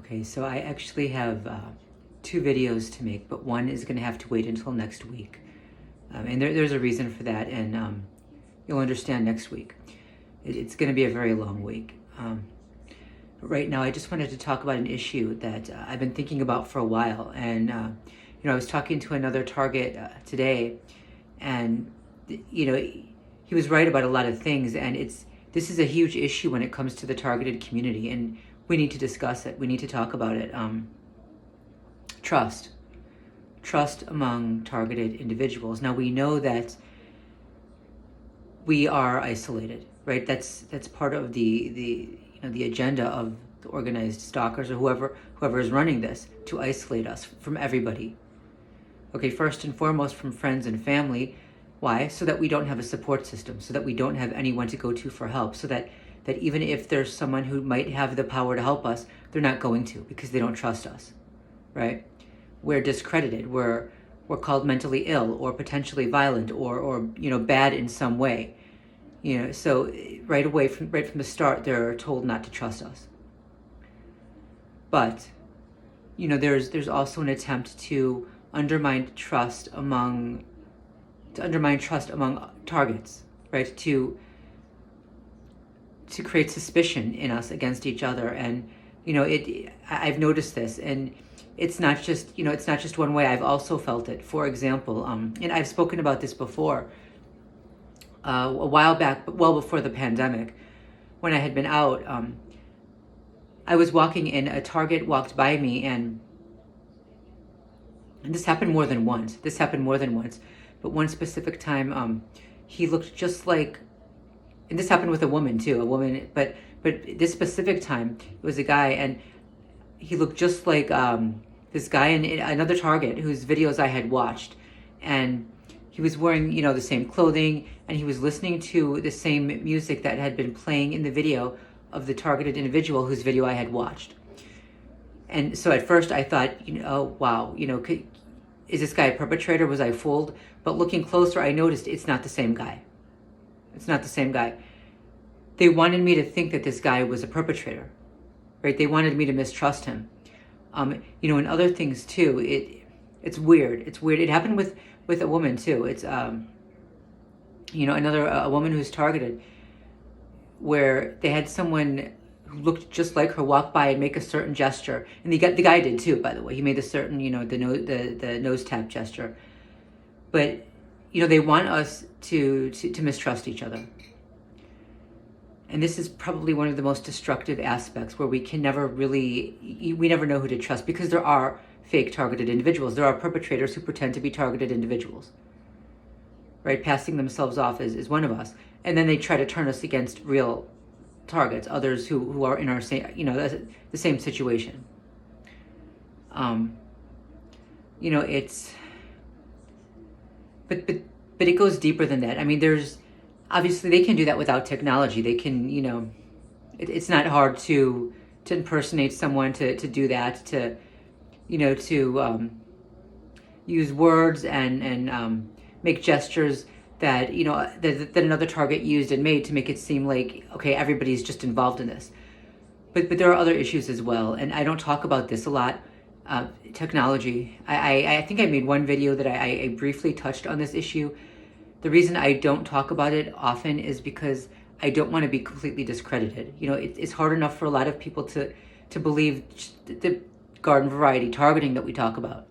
Okay, so I actually have two videos to make, but one is going to have to wait until next week. And there's a reason for that, and you'll understand next week. It's going to be a very long week. But right now, I just wanted to talk about an issue that I've been thinking about for a while. And, I was talking to another target today, and, he was right about a lot of things. And this is a huge issue when it comes to the targeted community. And we need to discuss it. We need to talk about it. Trust among targeted individuals. Now we know that we are isolated, right? That's part of the agenda of the organized stalkers or whoever is running this, to isolate us from everybody. Okay, first and foremost from friends and family. Why? So that we don't have a support system, so that we don't have anyone to go to for help, so that even if there's someone who might have the power to help us, they're not going to, because they don't trust us, right? We're discredited. We're called mentally ill or potentially violent or bad in some way. So right from the start, they're told not to trust us. But there's also an attempt to undermine trust among targets, right? To create suspicion in us against each other. And I've noticed this, and it's not just one way. I've also felt it. For example, and I've spoken about this before, a while back, but well before the pandemic, when I had been out, I was walking and a target walked by me, and this happened more than once. But one specific time, he looked just like, and this happened with a woman too, but this specific time, it was a guy, and he looked just like this guy and another target whose videos I had watched. And he was wearing, the same clothing, and he was listening to the same music that had been playing in the video of the targeted individual whose video I had watched. And so at first I thought, oh, wow, is this guy a perpetrator? Was I fooled? But looking closer, I noticed it's not the same guy. They wanted me to think that this guy was a perpetrator, right? They wanted me to mistrust him. And other things too. It's weird. It happened with a woman too. It's a woman who's targeted, where they had someone who looked just like her walk by and make a certain gesture, and the guy did too. By the way, he made a certain the nose tap gesture. But they want us to mistrust each other. And this is probably one of the most destructive aspects, where we never know who to trust, because there are fake targeted individuals. There are perpetrators who pretend to be targeted individuals, right? Passing themselves off as one of us. And then they try to turn us against real targets, others who are in our same, the same situation. It's, but it goes deeper than that. I mean, obviously they can do that without technology. They can, it's not hard to impersonate someone, to do that, to use words and make gestures that that another target used and made to make it seem like, okay, everybody's just involved in this. But there are other issues as well, and I don't talk about this a lot. Technology. I think I made one video that I briefly touched on this issue. The reason I don't talk about it often is because I don't want to be completely discredited. It's hard enough for a lot of people to believe the garden variety targeting that we talk about.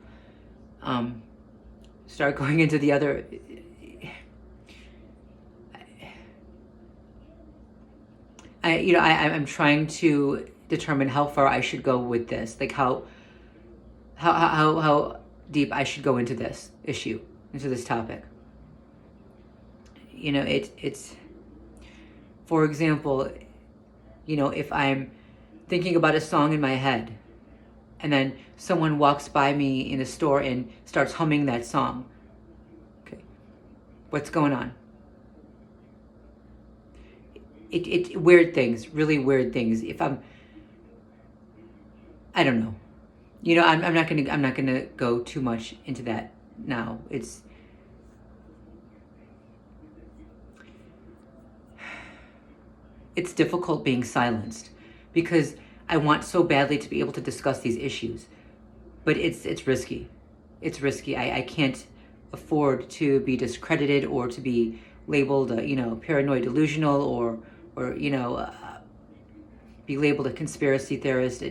Start going into the other. I'm trying to determine how far I should go with this, like how deep I should go into this issue, into this topic. It's, for example, if I'm thinking about a song in my head, and then someone walks by me in a store and starts humming that song. Okay, what's going on? It weird things, really weird things. If I don't know. I'm not gonna go too much into that now. It's difficult being silenced, because I want so badly to be able to discuss these issues, but it's risky. It's risky. I can't afford to be discredited or to be labeled, paranoid delusional, or be labeled a conspiracy theorist.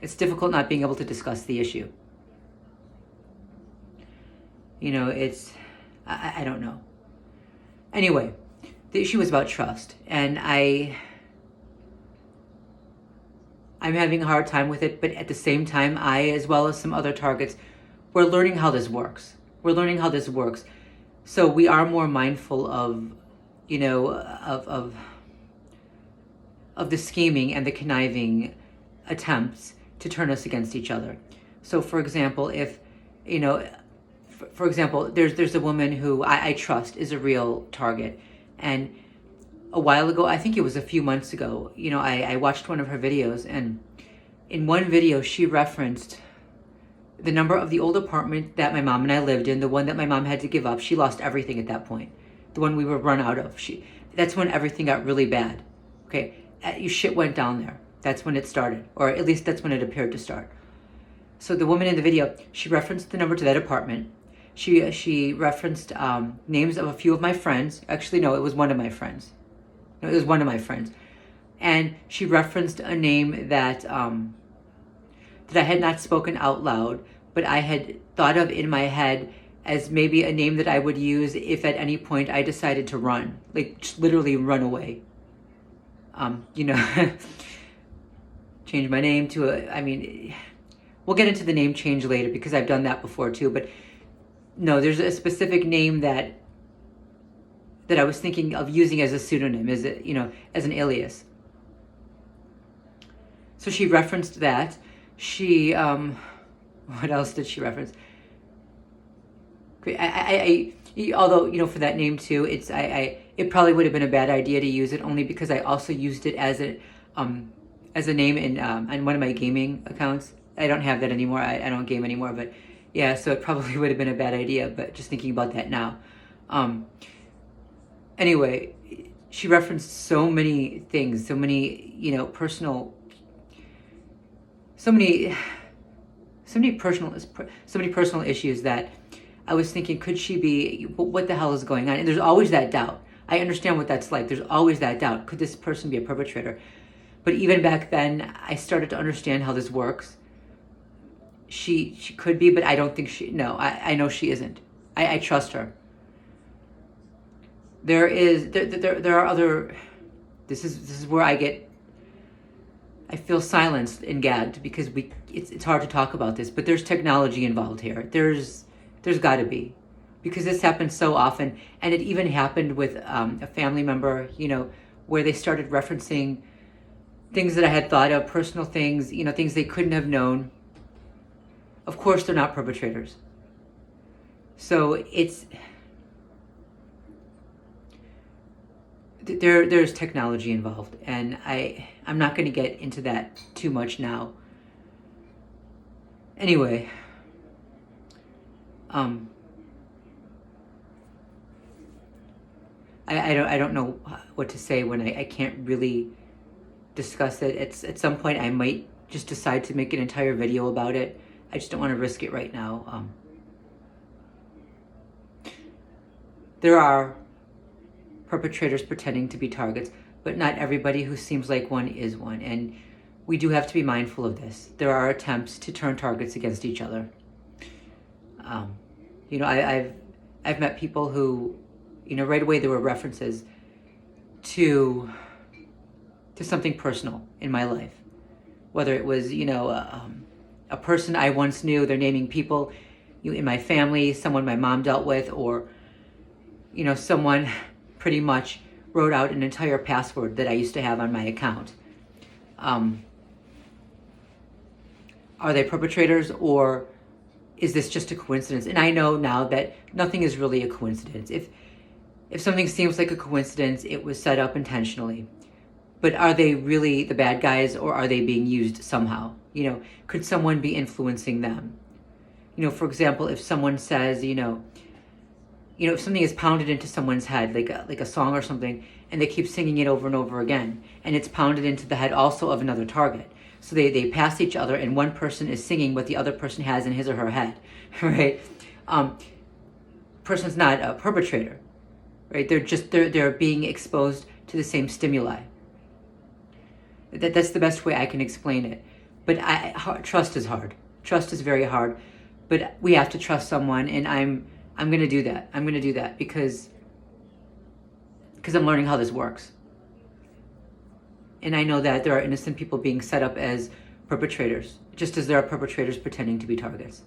It's difficult not being able to discuss the issue. I don't know. Anyway, the issue was about trust, and I'm having a hard time with it, but at the same time, I, as well as some other targets, we're learning how this works. So we are more mindful of the scheming and the conniving attempts to turn us against each other. So, for example, there's a woman who I trust is a real target, and a while ago, I think it was a few months ago, I watched one of her videos, and in one video she referenced the number of the old apartment that my mom and I lived in, the one that my mom had to give up. She lost everything at that point. The one we were run out of. That's when everything got really bad. Okay, shit went down there. That's when it started, or at least that's when it appeared to start. So the woman in the video, she referenced the number to that apartment. She referenced names of a few of my friends. Actually, no, it was one of my friends. And she referenced a name that I had not spoken out loud, but I had thought of in my head as maybe a name that I would use if at any point I decided to run, like just literally run away. Change my name to we'll get into the name change later because I've done that before too, but no, there's a specific name that I was thinking of using as a pseudonym, as an alias. So she referenced that. She, what else did she reference? Although, for that name too, it probably would have been a bad idea to use it, only because I also used it as a name in one of my gaming accounts. I don't have that anymore. I don't game anymore, but yeah, so it probably would have been a bad idea, but just thinking about that now. Anyway, she referenced so many things, so many, personal issues that I was thinking, could she be, what the hell is going on? And there's always that doubt. I understand what that's like. There's always that doubt. Could this person be a perpetrator? But even back then, I started to understand how this works. She could be, but I don't think I know she isn't. I trust her. There are other, this is where I feel silenced and gagged because it's hard to talk about this, but there's technology involved here. There's got to be, because this happens so often, and it even happened with a family member, where they started referencing things that I had thought of, personal things, things they couldn't have known. Of course, they're not perpetrators. So there's technology involved, and I'm not going to get into that too much now. Anyway, I don't know what to say when I can't really discuss it. At some point I might just decide to make an entire video about it. I just don't want to risk it right now. There are perpetrators pretending to be targets, but not everybody who seems like one is one, and we do have to be mindful of this. There are attempts to turn targets against each other. I've met people who, right away there were references to something personal in my life, whether it was a person I once knew. They're naming people in my family, someone my mom dealt with, or someone pretty much wrote out an entire password that I used to have on my account. Are they perpetrators, or is this just a coincidence? And I know now that nothing is really a coincidence. If something seems like a coincidence, it was set up intentionally. But are they really the bad guys, or are they being used somehow? Could someone be influencing them? For example, if someone says, if something is pounded into someone's head, like a song or something, and they keep singing it over and over again, and it's pounded into the head also of another target. So they pass each other, and one person is singing what the other person has in his or her head, right? Person's not a perpetrator, right? They're being exposed to the same stimuli. That's the best way I can explain it. But trust is hard. Trust is very hard. But we have to trust someone, and I'm going to do that. I'm going to do that because I'm learning how this works. And I know that there are innocent people being set up as perpetrators, just as there are perpetrators pretending to be targets.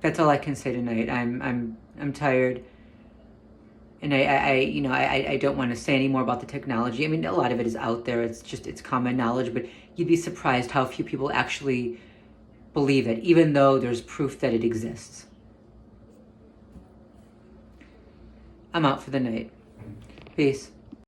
That's all I can say tonight. I'm tired, and I don't want to say any more about the technology. I mean, a lot of it is out there. It's common knowledge, but you'd be surprised how few people actually believe it, even though there's proof that it exists. I'm out for the night. Peace.